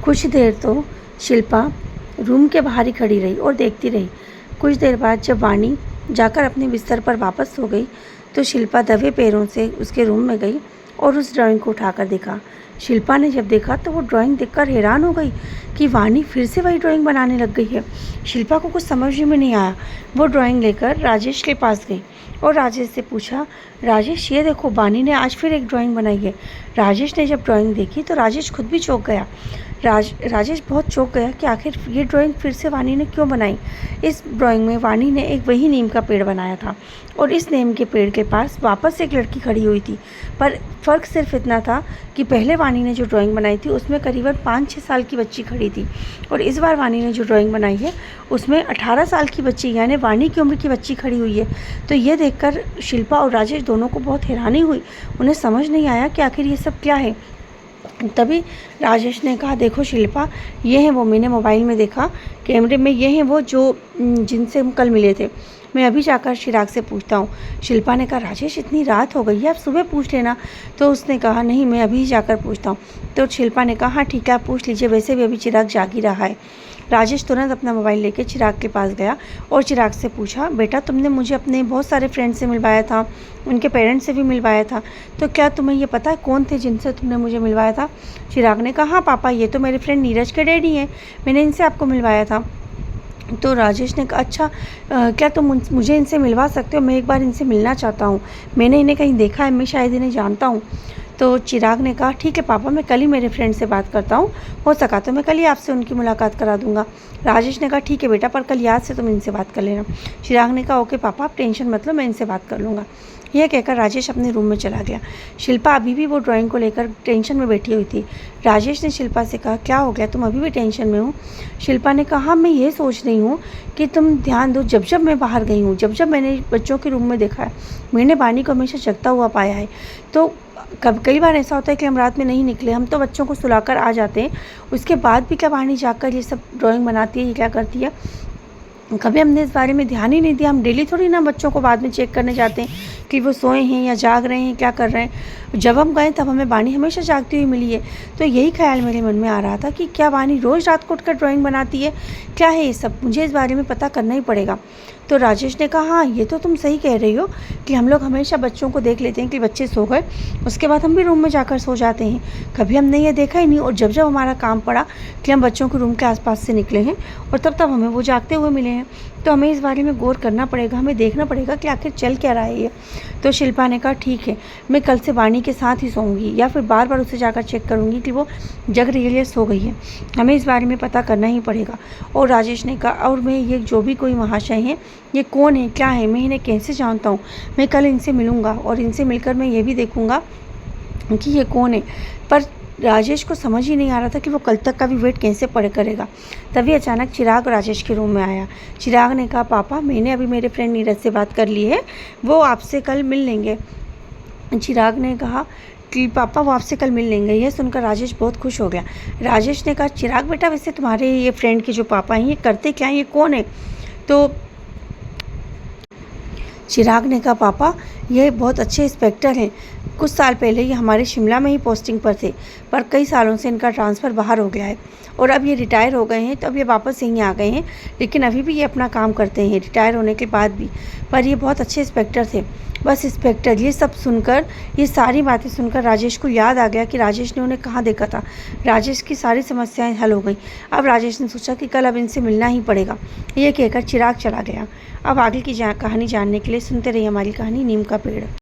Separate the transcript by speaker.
Speaker 1: कुछ देर तो शिल्पा रूम के बाहर ही खड़ी रही और देखती रही। कुछ देर बाद जब वाणी जाकर अपने बिस्तर पर वापस सो गई तो शिल्पा दबे पैरों से उसके रूम में गई और उस ड्राइंग को उठाकर देखा। शिल्पा ने जब देखा तो वो ड्राइंग देखकर हैरान हो गई कि वाणी फिर से वही ड्राइंग बनाने लग गई है। शिल्पा को कुछ समझ में नहीं आया। वो ड्राइंग लेकर राजेश के पास गई और राजेश से पूछा, राजेश ये देखो वाणी ने आज फिर एक ड्राइंग बनाई है। राजेश ने जब ड्राइंग देखी तो राजेश खुद भी चौंक गया। राजेश बहुत चौंक गया कि आखिर ये ड्राइंग फिर से वाणी ने क्यों बनाई। इस ड्राइंग में वाणी ने एक वही नीम का पेड़ बनाया था और इस नीम के पेड़ के पास वापस एक लड़की खड़ी हुई थी, पर फ़र्क सिर्फ इतना था कि पहले वाणी ने जो ड्राइंग बनाई थी उसमें करीबन 5-6 साल की बच्ची खड़ी थी और इस बार वाणी ने जो ड्राइंग बनाई है उसमें 18 साल की बच्ची यानी वाणी की उम्र की बच्ची खड़ी हुई है। तो ये देखकर शिल्पा और राजेश दोनों को बहुत हैरानी हुई। उन्हें समझ नहीं आया कि आखिर ये सब क्या है। तभी राजेश ने कहा, देखो शिल्पा, ये हैं वो, मैंने मोबाइल में देखा कैमरे में, ये हैं वो जो जिनसे हम कल मिले थे। मैं अभी जाकर चिराग से पूछता हूँ। शिल्पा ने कहा, राजेश इतनी रात हो गई है, आप सुबह पूछ लेना। तो उसने कहा, नहीं मैं अभी जाकर पूछता हूँ। तो शिल्पा ने कहा, हाँ ठीक है आप पूछ लीजिए, वैसे भी अभी चिराग जाग ही रहा है। राजेश तुरंत अपना मोबाइल लेकर चिराग के पास गया और चिराग से पूछा, बेटा तुमने मुझे अपने बहुत सारे फ्रेंड से मिलवाया था, उनके पेरेंट्स से भी मिलवाया था, तो क्या तुम्हें ये पता है कौन थे जिनसे तुमने मुझे मिलवाया था। चिराग ने कहा, हाँ पापा ये तो मेरे फ्रेंड नीरज के डैडी हैं, मैंने इनसे आपको मिलवाया था। तो राजेश ने कहा, अच्छा क्या तुम मुझे इनसे मिलवा सकते हो, मैं एक बार इनसे मिलना चाहता हूँ, मैंने इन्हें कहीं देखा है, मैं शायद इन्हें जानता हूँ। तो चिराग ने कहा, ठीक है पापा, मैं कल ही मेरे फ्रेंड से बात करता हूँ, हो सका तो मैं कल ही आपसे उनकी मुलाकात करा दूंगा। राजेश ने कहा, ठीक है बेटा, पर कल याद से तुम इनसे बात कर लेना। चिराग ने कहा, ओके पापा आप टेंशन मत लो, मैं इनसे बात कर लूँगा। यह कहकर राजेश अपने रूम में चला गया। शिल्पा अभी भी वो ड्राइंग को लेकर टेंशन में बैठी हुई थी। राजेश ने शिल्पा से कहा, क्या हो गया, तुम अभी भी टेंशन में हो। शिल्पा ने कहा, हाँ मैं ये सोच रही हूँ कि तुम ध्यान दो, जब जब मैं बाहर गई हूँ, जब जब मैंने बच्चों के रूम में देखा है, मैंने वाणी को हमेशा जगता हुआ पाया है। तो कई बार ऐसा होता है कि हम रात में नहीं निकले, हम तो बच्चों को सुलाकर आ जाते हैं, उसके बाद भी क्या वाणी जाकर ये सब ड्राइंग बनाती है, ये क्या करती है। कभी हमने इस बारे में ध्यान ही नहीं दिया। हम डेली थोड़ी ना बच्चों को बाद में चेक करने जाते हैं कि वो सोए हैं या जाग रहे हैं, क्या कर रहे हैं। जब हम गए तब हमें वाणी हमेशा जागती हुई मिली है। तो यही ख्याल मेरे मन में आ रहा था कि क्या वाणी रोज़ रात को उठकर ड्राइंग बनाती है, क्या है ये सब, मुझे इस बारे में पता करना ही पड़ेगा। तो राजेश ने कहा, हाँ ये तो तुम सही कह रही हो कि हम लोग हमेशा बच्चों को देख लेते हैं कि बच्चे सो गए, उसके बाद हम भी रूम में जाकर सो जाते हैं। कभी हमने ये देखा ही नहीं, और जब जब हमारा काम पड़ा कि हम बच्चों के रूम के आसपास से निकले हैं और तब तब हमें वो जागते हुए मिले हैं। तो हमें इस बारे में गौर करना पड़ेगा, हमें देखना पड़ेगा कि आखिर चल क्या रहा है ये। तो शिल्पा ने कहा, ठीक है, मैं कल से वाणी के साथ ही सोऊंगी या फिर बार बार उसे जाकर चेक करूंगी कि वो जग रही है या सो गई है। हमें इस बारे में पता करना ही पड़ेगा। और राजेश ने कहा, और मैं ये जो भी कोई महाशय हैं, ये कौन है, क्या है, मैं इन्हें कैसे जानता हूँ। मैं कल इनसे मिलूँगा और इनसे मिलकर मैं ये भी देखूँगा कि ये कौन है। पर राजेश को समझ ही नहीं आ रहा था कि वो कल तक का भी वेट कैसे पड़े करेगा। तभी अचानक चिराग राजेश के रूम में आया। चिराग ने कहा, पापा मैंने अभी मेरे फ्रेंड नीरज से बात कर ली है, वो आपसे कल मिल लेंगे। चिराग ने कहा कि पापा वो आपसे कल मिल लेंगे। यह सुनकर राजेश बहुत खुश हो गया। राजेश ने कहा, चिराग बेटा वैसे तुम्हारे ये फ्रेंड के जो पापा हैं ये करते क्या हैं, ये कौन है। तो चिराग ने कहा, पापा ये बहुत अच्छे इंस्पेक्टर हैं, कुछ साल पहले ये हमारे शिमला में ही पोस्टिंग पर थे, पर कई सालों से इनका ट्रांसफ़र बाहर हो गया है और अब ये रिटायर हो गए हैं, तो अब ये वापस यहीं आ गए हैं, लेकिन अभी भी ये अपना काम करते हैं रिटायर होने के बाद भी। पर ये बहुत अच्छे इंस्पेक्टर थे। बस इंस्पेक्टर, ये सब सुनकर, ये सारी बातें सुनकर राजेश को याद आ गया कि राजेश ने उन्हें कहाँ देखा था। राजेश की सारी समस्याएं हल हो गई। अब राजेश ने सोचा कि कल अब इनसे मिलना ही पड़ेगा। ये कहकर चिराग चला गया। अब आगे की कहानी जानने के लिए सुनते रहिए हमारी कहानी नीम का पेड़।